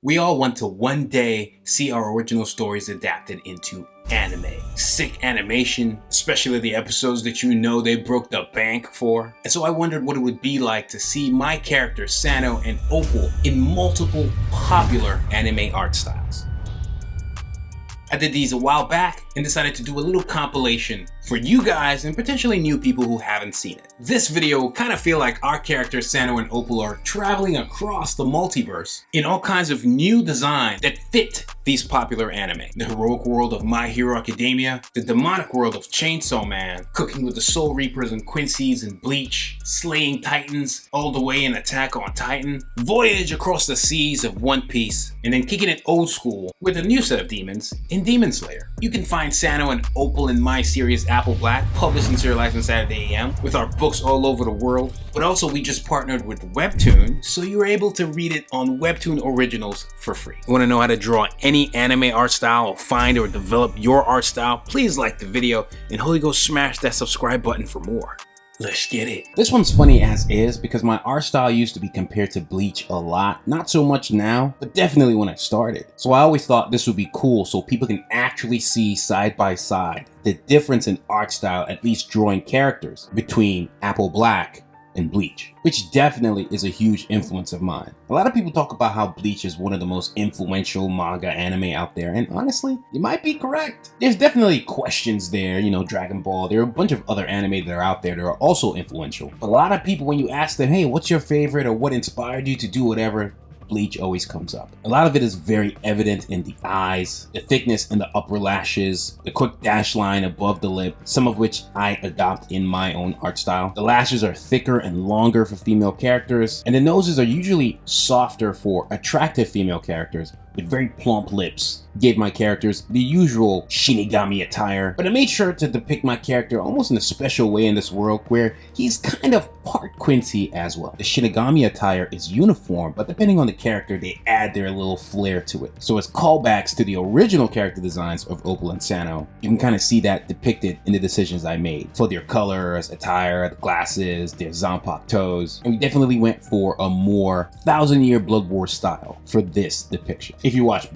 We all want to one day see our original stories adapted into anime. Sick animation, especially the episodes that you know they broke the bank for. And so I wondered what it would be like to see my characters Sano and Opal in multiple popular anime art styles. I did these a while back and decided to do a little compilation for you guys and potentially new people who haven't seen it. This video will kind of feel like our characters Sano and Opal are traveling across the multiverse in all kinds of new designs that fit these popular anime. The heroic world of My Hero Academia, the demonic world of Chainsaw Man, cooking with the Soul Reapers and Quincy's in Bleach, slaying titans all the way in Attack on Titan, voyage across the seas of One Piece, and then kicking it old school with a new set of demons in Demon Slayer. You can find Sano and Opal in my series Apple Black, published and serialized on Saturday AM, with our books all over the world. But also we just partnered with Webtoon, so you're able to read it on Webtoon Originals for free. You want to know how to draw any anime art style or find or develop your art style? Please like the video and Holy Ghost smash that subscribe button for more. Let's get it. This one's funny as is because my art style used to be compared to Bleach a lot. Not so much now, but definitely when I started. So I always thought this would be cool so people can actually see side by side the difference in art style, at least drawing characters, between Apple Black and Bleach, which definitely is a huge influence of mine. A lot of people talk about how Bleach is one of the most influential manga anime out there, and honestly, you might be correct. There's definitely questions there, you know, Dragon Ball, there are a bunch of other anime that are out there that are also influential. A lot of people, when you ask them, hey, what's your favorite or what inspired you to do whatever, Bleach always comes up. A lot of it is very evident in the eyes, the thickness in the upper lashes, the quick dash line above the lip, some of which I adopt in my own art style. The lashes are thicker and longer for female characters, and the noses are usually softer for attractive female characters with very plump lips. Gave my characters the usual Shinigami attire, but I made sure to depict my character almost in a special way in this world where he's kind of part Quincy as well. The Shinigami attire is uniform, but depending on the character, they add their little flair to it. So as callbacks to the original character designs of Opal and Sano, you can kind of see that depicted in the decisions I made for their colors, attire, the glasses, their Zanpakuto toes. And we definitely went for a more 1,000-year Blood War style for this depiction. If you watch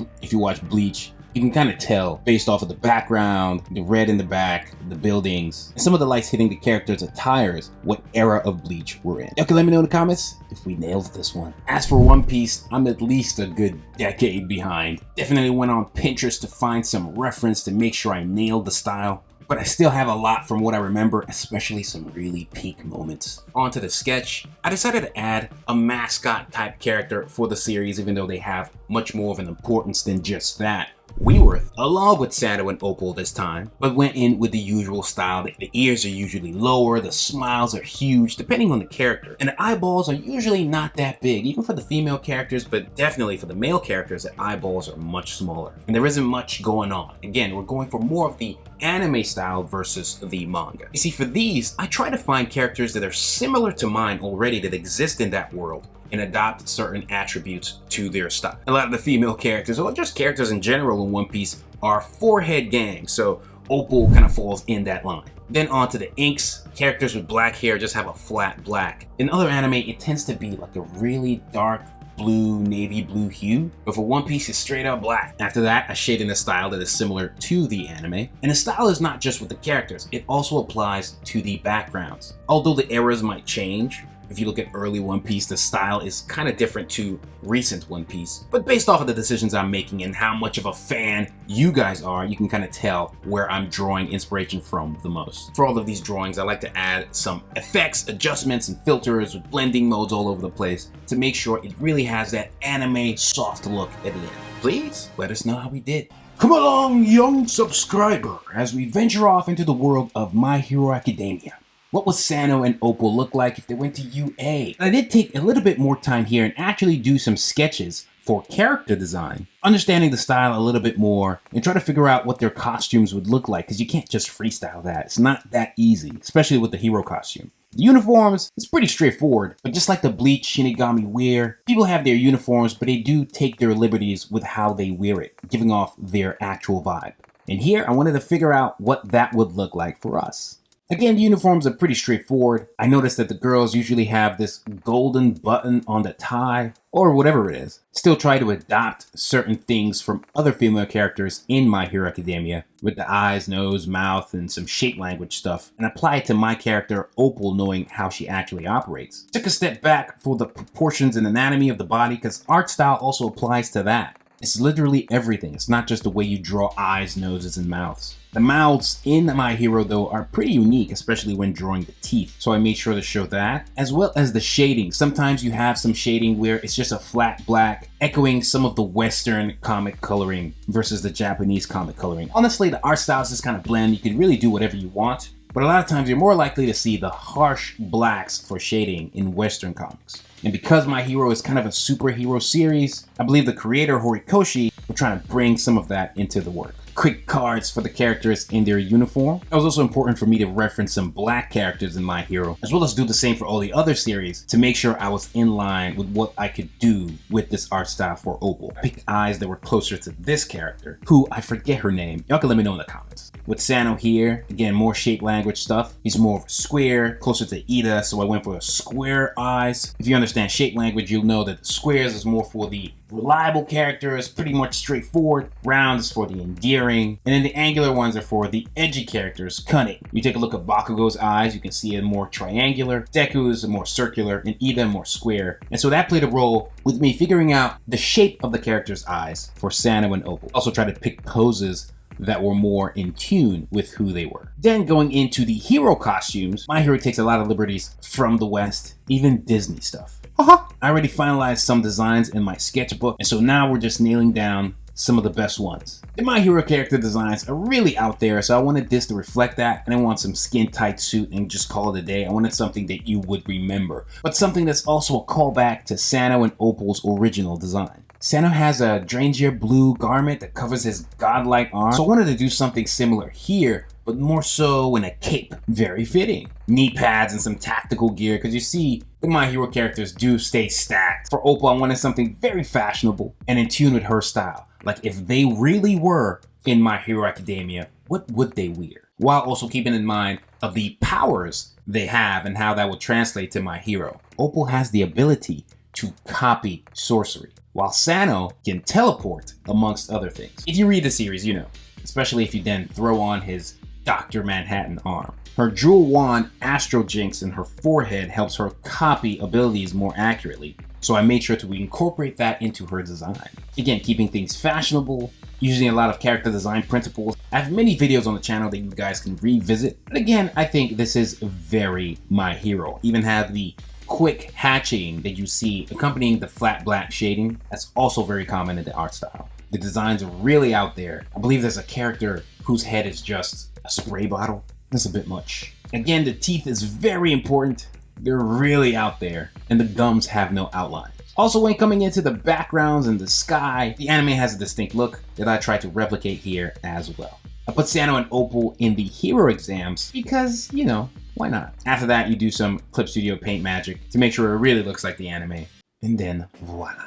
Bleach, you can kind of tell based off of the background, the red in the back, the buildings, and some of the lights hitting the characters' attires, what era of Bleach we're in. Y'all can let me know in the comments if we nailed this one. As for One Piece, I'm at least a good decade behind. Definitely went on Pinterest to find some reference to make sure I nailed the style. But I still have a lot from what I remember, especially some really peak moments. Onto the sketch, I decided to add a mascot type character for the series, even though they have much more of an importance than just that. Weworth, along with Sano and Opal this time, but went in with the usual style. The ears are usually lower, the smiles are huge, depending on the character, and the eyeballs are usually not that big, even for the female characters, but definitely for the male characters, the eyeballs are much smaller, and there isn't much going on. Again, we're going for more of the anime style versus the manga. You see, for these, I try to find characters that are similar to mine already that exist in that world, and adopt certain attributes to their style. A lot of the female characters, or just characters in general in One Piece, are forehead gangs, so Opal kind of falls in that line. Then onto the inks, characters with black hair just have a flat black. In other anime, it tends to be like a really dark blue, navy blue hue, but for One Piece, it's straight up black. After that, I shade in a style that is similar to the anime, and the style is not just with the characters, it also applies to the backgrounds. Although the eras might change, if you look at early One Piece, the style is kind of different to recent One Piece. But based off of the decisions I'm making and how much of a fan you guys are, you can kind of tell where I'm drawing inspiration from the most. For all of these drawings, I like to add some effects, adjustments, and filters with blending modes all over the place to make sure it really has that anime soft look at the end. Please let us know how we did. Come along, young subscriber, as we venture off into the world of My Hero Academia. What would Sano and Opal look like if they went to UA? I did take a little bit more time here and actually do some sketches for character design, understanding the style a little bit more and try to figure out what their costumes would look like, because you can't just freestyle that. It's not that easy, especially with the hero costume. The uniforms, it's pretty straightforward, but just like the Bleach Shinigami wear, people have their uniforms, but they do take their liberties with how they wear it, giving off their actual vibe. And here, I wanted to figure out what that would look like for us. Again, the uniforms are pretty straightforward. I noticed that the girls usually have this golden button on the tie, or whatever it is. Still try to adopt certain things from other female characters in My Hero Academia, with the eyes, nose, mouth, and some shape language stuff, and apply it to my character Opal, knowing how she actually operates. Took a step back for the proportions and anatomy of the body, because art style also applies to that. It's literally everything. It's not just the way you draw eyes, noses, and mouths. The mouths in My Hero, though, are pretty unique, especially when drawing the teeth. So I made sure to show that, as well as the shading. Sometimes you have some shading where it's just a flat black, echoing some of the Western comic coloring versus the Japanese comic coloring. Honestly, the art styles just kind of blend. You can really do whatever you want, but a lot of times you're more likely to see the harsh blacks for shading in Western comics. And because My Hero is kind of a superhero series, I believe the creator Horikoshi will try to bring some of that into the work. Quick cards for the characters in their uniform. It was also important for me to reference some black characters in My Hero, as well as do the same for all the other series to make sure I was in line with what I could do with this art style for Opal. I picked eyes that were closer to this character, who I forget her name. Y'all can let me know in the comments. With Sano here, again, more shape language stuff. He's more square, closer to Ida, so I went for square eyes. If you understand shape language, you'll know that squares is more for the reliable characters, pretty much straightforward. Round is for the endearing, and then the angular ones are for the edgy characters, cunning. You take a look at Bakugo's eyes, you can see it more triangular. Deku is more circular, and Ida more square. And so that played a role with me figuring out the shape of the character's eyes for Sano and Opal. Also try to pick poses that were more in tune with who they were. Then going into the hero costumes, My Hero takes a lot of liberties from the West, even Disney stuff. I already finalized some designs in my sketchbook, and so now we're just nailing down some of the best ones. The My Hero character designs are really out there, so I wanted this to reflect that. I didn't want some skin tight suit and just call it a day. I wanted something that you would remember, but something that's also a callback to Sano and Opal's original design. Sano has a Dranger blue garment that covers his godlike arm, so I wanted to do something similar here, but more so in a cape. Very fitting. Knee pads and some tactical gear, because you see, the My Hero characters do stay stacked. For Opal, I wanted something very fashionable and in tune with her style. Like if they really were in My Hero Academia, what would they wear? While also keeping in mind of the powers they have and how that would translate to My Hero. Opal has the ability to copy sorcery, while Sano can teleport, amongst other things. If you read the series, you know, especially if you then throw on his Dr. Manhattan arm. Her jewel wand, Astro Jinx, in her forehead helps her copy abilities more accurately, so I made sure to incorporate that into her design. Again, keeping things fashionable, using a lot of character design principles. I have many videos on the channel that you guys can revisit, but again, I think this is very My Hero. Even have the quick hatching that you see accompanying the flat black shading. That's also very common in the art style. The designs are really out there. I believe there's a character whose head is just a spray bottle. That's a bit much. Again, the teeth is very important. They're really out there, and the gums have no outline. Also, when coming into the backgrounds and the sky, the anime has a distinct look that I try to replicate here as well. I put Sano and Opal in the hero exams because, you know, why not? After that, you do some Clip Studio paint magic to make sure it really looks like the anime. And then, voila.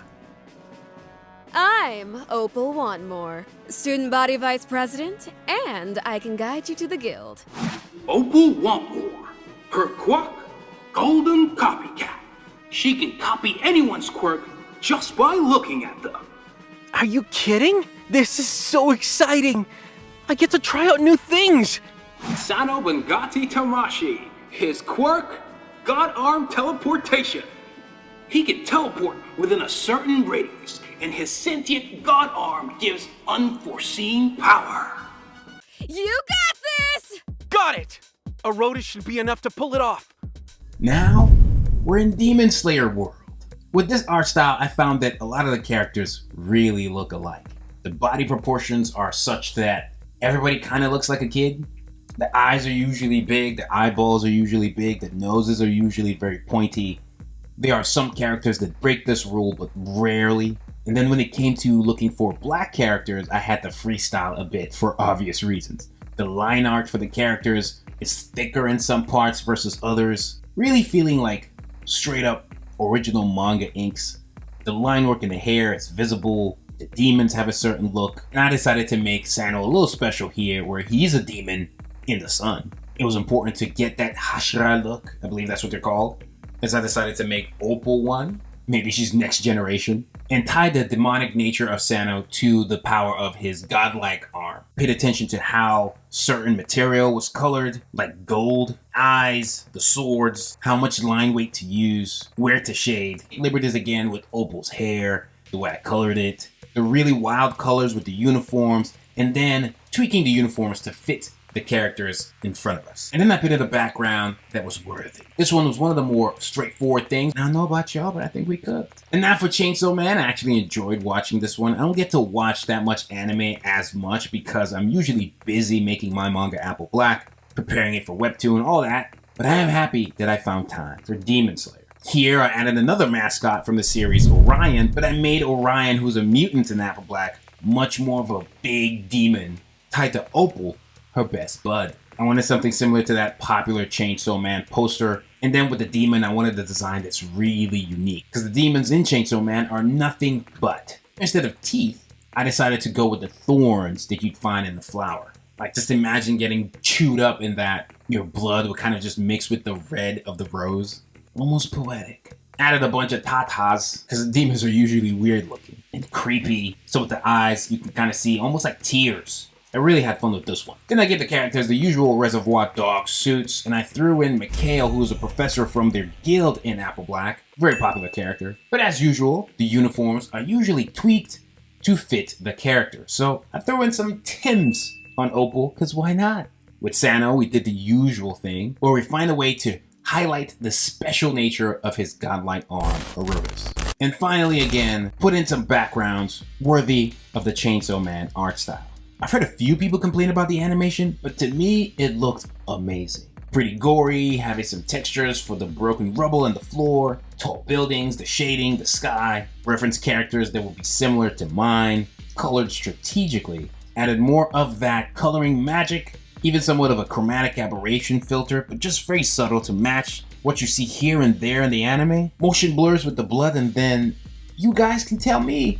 I'm Opal Wanmore, Student Body Vice President, and I can guide you to the guild. Opal Wanmore. Her quirk? Golden copycat. She can copy anyone's quirk just by looking at them. Are you kidding? This is so exciting! I get to try out new things! Sano Bengati Tamashi. His quirk? God Arm Teleportation. He can teleport within a certain radius, and his sentient God Arm gives unforeseen power. You got this! Got it! A Rhoda should be enough to pull it off. Now, we're in Demon Slayer world. With this art style, I found that a lot of the characters really look alike. The body proportions are such that everybody kind of looks like a kid. The eyes are usually big, the eyeballs are usually big, the noses are usually very pointy. There are some characters that break this rule, but rarely. And then when it came to looking for black characters, I had to freestyle a bit for obvious reasons. The line art for the characters is thicker in some parts versus others, really feeling like straight up original manga inks. The line work in the hair is visible, the demons have a certain look, and I decided to make Sano a little special here where he's a demon in the sun. it was important to get that Hashira look. I believe that's what they're called. As I decided to make Opal one. Maybe she's next generation. And tied the demonic nature of Sano to the power of his godlike arm. Paid attention to how certain material was colored, like gold, eyes, the swords, how much line weight to use, where to shade. Liberties again with Opal's hair, the way I colored it, the really wild colors with the uniforms, and then tweaking the uniforms to fit the characters in front of us. And then I put in a background that was worthy. This one was one of the more straightforward things. I don't know about y'all, but I think we cooked. And now for Chainsaw Man, I actually enjoyed watching this one. I don't get to watch that much anime as much because I'm usually busy making My Manga Apple Black, preparing it for Webtoon, all that. But I am happy that I found time for Demon Slayer. Here I added another mascot from the series, Orion, but I made Orion, who's a mutant in Apple Black, much more of a big demon, tied to Opal, her best bud. I wanted something similar to that popular Chainsaw Man poster, and then with the demon, I wanted a design that's really unique, because the demons in Chainsaw Man are nothing but, instead of teeth, I decided to go with the thorns that you'd find in the flower. Like, just imagine getting chewed up in that your blood would kind of just mix with the red of the rose. Almost poetic. Added a bunch of tatas, because the demons are usually weird looking and creepy, so with the eyes, you can kind of see almost like tears. I really had fun with this one. Then I gave the characters the usual Reservoir Dog suits, and I threw in Mikhail, who was a professor from their guild in Apple Black. Very popular character. But as usual, the uniforms are usually tweaked to fit the character. So I threw in some Tims on Opal, because why not? With Sano, we did the usual thing, where we find a way to highlight the special nature of his godlike arm, Erodus. And finally, again, put in some backgrounds worthy of the Chainsaw Man art style. I've heard a few people complain about the animation, but to me, it looked amazing. Pretty gory, having some textures for the broken rubble and the floor, tall buildings, the shading, the sky, reference characters that will be similar to mine, colored strategically, added more of that coloring magic, even somewhat of a chromatic aberration filter, but just very subtle to match what you see here and there in the anime. Motion blurs with the blood, and then you guys can tell me,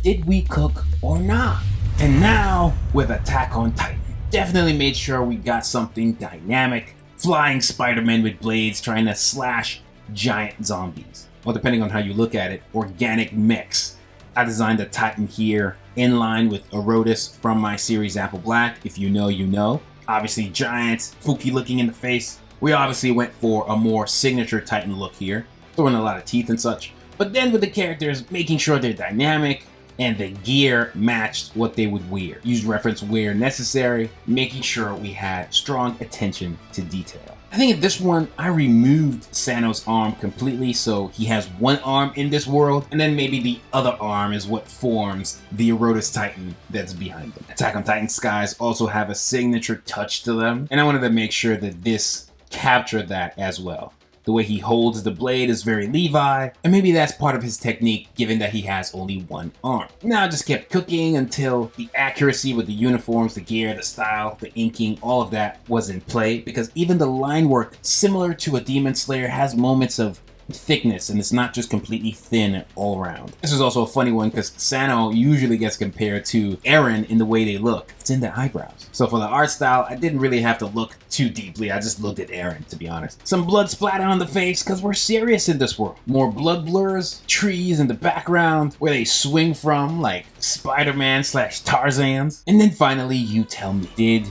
did we cook or not? And now, with Attack on Titan. Definitely made sure we got something dynamic. Flying Spider-Man with blades trying to slash giant zombies. Well, depending on how you look at it, organic mechs. I designed a Titan here in line with Erodus from my series Apple Black. If you know, you know. Obviously giant, spooky looking in the face. We obviously went for a more signature Titan look here. Throwing a lot of teeth and such. But then with the characters, making sure they're dynamic, and the gear matched what they would wear. Use reference where necessary, making sure we had strong attention to detail. I think in this one, I removed Sano's arm completely, so he has one arm in this world, and then maybe the other arm is what forms the Erodus Titan that's behind them. Attack on Titan skies also have a signature touch to them, and I wanted to make sure that this captured that as well. The way he holds the blade is very Levi, and maybe that's part of his technique given that he has only one arm. Now I just kept cooking until the accuracy with the uniforms, the gear, the style, the inking, all of that was in play, because even the line work, similar to a Demon Slayer, has moments of thickness, and it's not just completely thin all around. This is also a funny one because Sano usually gets compared to Eren in the way they look. It's in the eyebrows. So for the art style, I didn't really have to look too deeply. I just looked at Eren, to be honest. Some blood splatter on the face because we're serious in this world. More blood blurs, trees in the background where they swing from, like Spider-Man / Tarzan's. And then finally, you tell me, did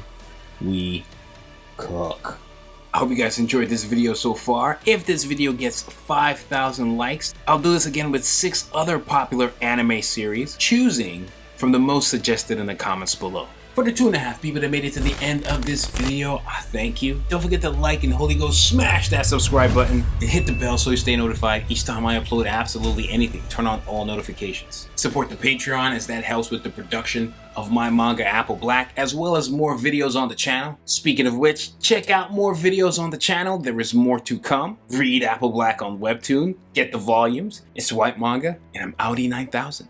we cook? I hope you guys enjoyed this video so far. If this video gets 5,000 likes, I'll do this again with 6 other popular anime series, choosing from the most suggested in the comments below. For the 2.5 people that made it to the end of this video, thank you. Don't forget to like and Holy Ghost smash that subscribe button and hit the bell so you stay notified each time I upload absolutely anything. Turn on all notifications. Support the Patreon as that helps with the production of My Manga Apple Black, as well as more videos on the channel. Speaking of which, check out more videos on the channel. There is more to come. Read Apple Black on Webtoon. Get the volumes. It's White Manga, and I'm Audi 9000.